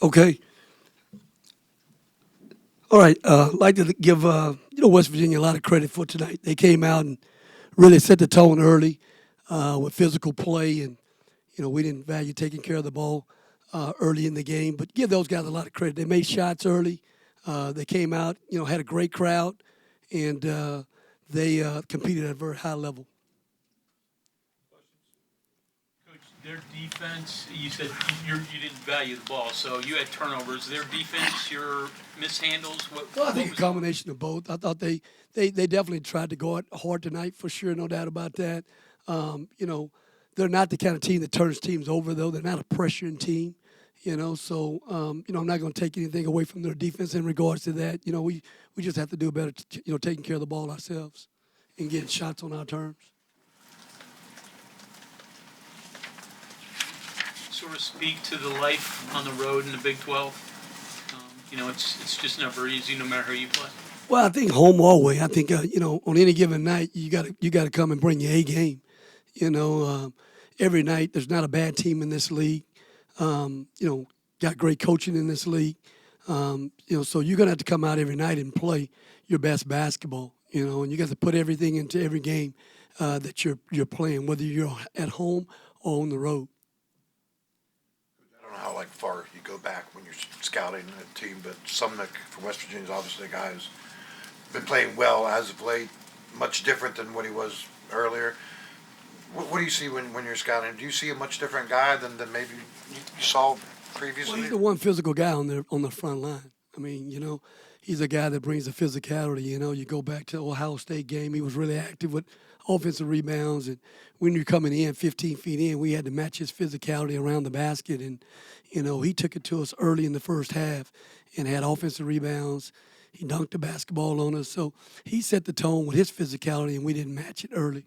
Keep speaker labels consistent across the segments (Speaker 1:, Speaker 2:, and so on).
Speaker 1: Okay. All right. I'd like to give West Virginia a lot of credit for tonight. They came out and really set the tone early with physical play, and we didn't value taking care of the ball early in the game. But give those guys a lot of credit. They made shots early. They came out, had a great crowd, and they competed at a very high level.
Speaker 2: Their defense, you said you didn't value the ball, so you had turnovers. Their defense, your mishandles,
Speaker 1: Well, I think a combination of both. I thought they definitely tried to go hard tonight, for sure, no doubt about that. They're not the kind of team that turns teams over, though. They're not a pressuring team, So, I'm not going to take anything away from their defense in regards to that. We just have to do better, taking care of the ball ourselves and getting shots on our terms.
Speaker 2: Sort of speak to the life on the road in the Big 12. It's just never easy, no matter who you play.
Speaker 1: Well, I think home or away. I think on any given night you got to come and bring your A game. Every night there's not a bad team in this league. Got great coaching in this league. So you're gonna have to come out every night and play your best basketball. And you got to put everything into every game that you're playing, whether you're at home or on the road.
Speaker 3: How far you go back when you're scouting a team, but Suemnick from West Virginia is obviously a guy who's been playing well as of late, much different than what he was earlier. What do you see when you're scouting? Do you see a much different guy than maybe you saw previously?
Speaker 1: Well, he's the one physical guy on the front line. I mean, he's a guy that brings the physicality. You go back to the Ohio State game, he was really active with offensive rebounds, and when you're coming in 15 feet in, we had to match his physicality around the basket, and he took it to us early in the first half and had offensive rebounds. He dunked the basketball on us, so he set the tone with his physicality, and we didn't match it early.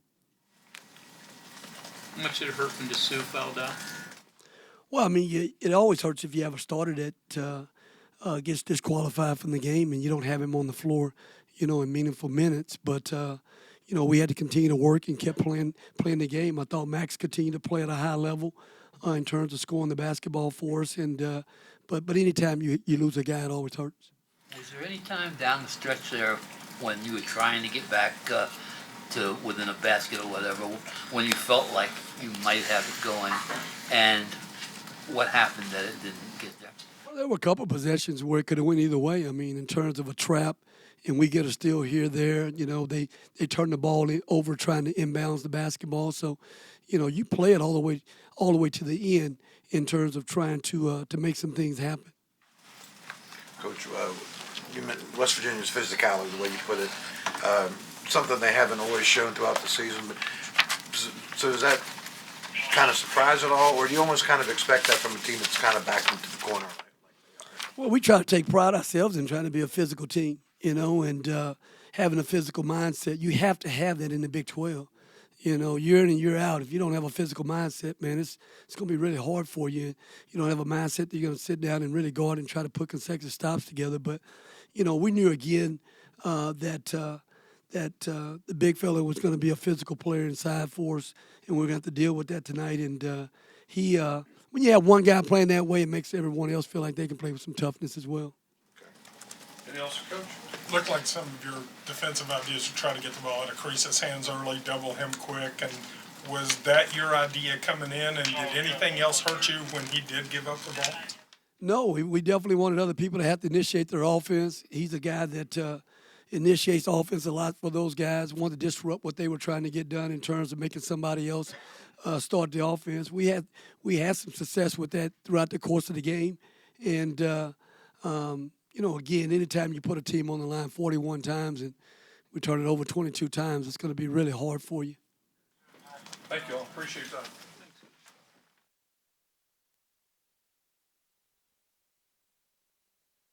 Speaker 2: How much did it hurt when Dessou fell down?
Speaker 1: Well, I mean, it always hurts if you have a starter that gets disqualified from the game and you don't have him on the floor, in meaningful minutes. But we had to continue to work and kept playing the game. I thought Max continued to play at a high level in terms of scoring the basketball for us. And but anytime you lose a guy, it always hurts.
Speaker 4: Was there any time down the stretch there when you were trying to get back to within a basket or whatever, when you felt like you might have it going, and what happened that it didn't get there?
Speaker 1: Well, there were a couple of possessions where it could have went either way. I mean, in terms of a trap, and we get a steal here, there. They turn the ball over trying to inbounds the basketball. So, you play it all the way to the end in terms of trying to make some things happen.
Speaker 3: Coach, you meant West Virginia's physicality, the way you put it, something they haven't always shown throughout the season. But so does that kind of surprise at all, or do you almost kind of expect that from a team that's kind of backed into the corner?
Speaker 1: Well, we try to take pride ourselves in trying to be a physical team, and having a physical mindset. You have to have that in the Big 12. Year in and year out. If you don't have a physical mindset, man, it's going to be really hard for you. You don't have a mindset that you're going to sit down and really guard and try to put consecutive stops together. But, we knew again that the big fella was going to be a physical player inside for us, and we're going to have to deal with that tonight. And when you have one guy playing that way, it makes everyone else feel like they can play with some toughness as well.
Speaker 3: Okay. Anything else, Coach?
Speaker 5: Looked like some of your defensive ideas to try to get the ball out of Crease's hands early, double him quick. And was that your idea coming in? And did anything else hurt you when he did give up the ball?
Speaker 1: No, we definitely wanted other people to have to initiate their offense. He's a guy that initiates offense a lot for those guys, wanted to disrupt what they were trying to get done in terms of making somebody else start the offense. We had some success with that throughout the course of the game. And, again, anytime you put a team on the line 41 times and we turn it over 22 times, it's going to be really hard for you.
Speaker 5: Thank you all. Appreciate that.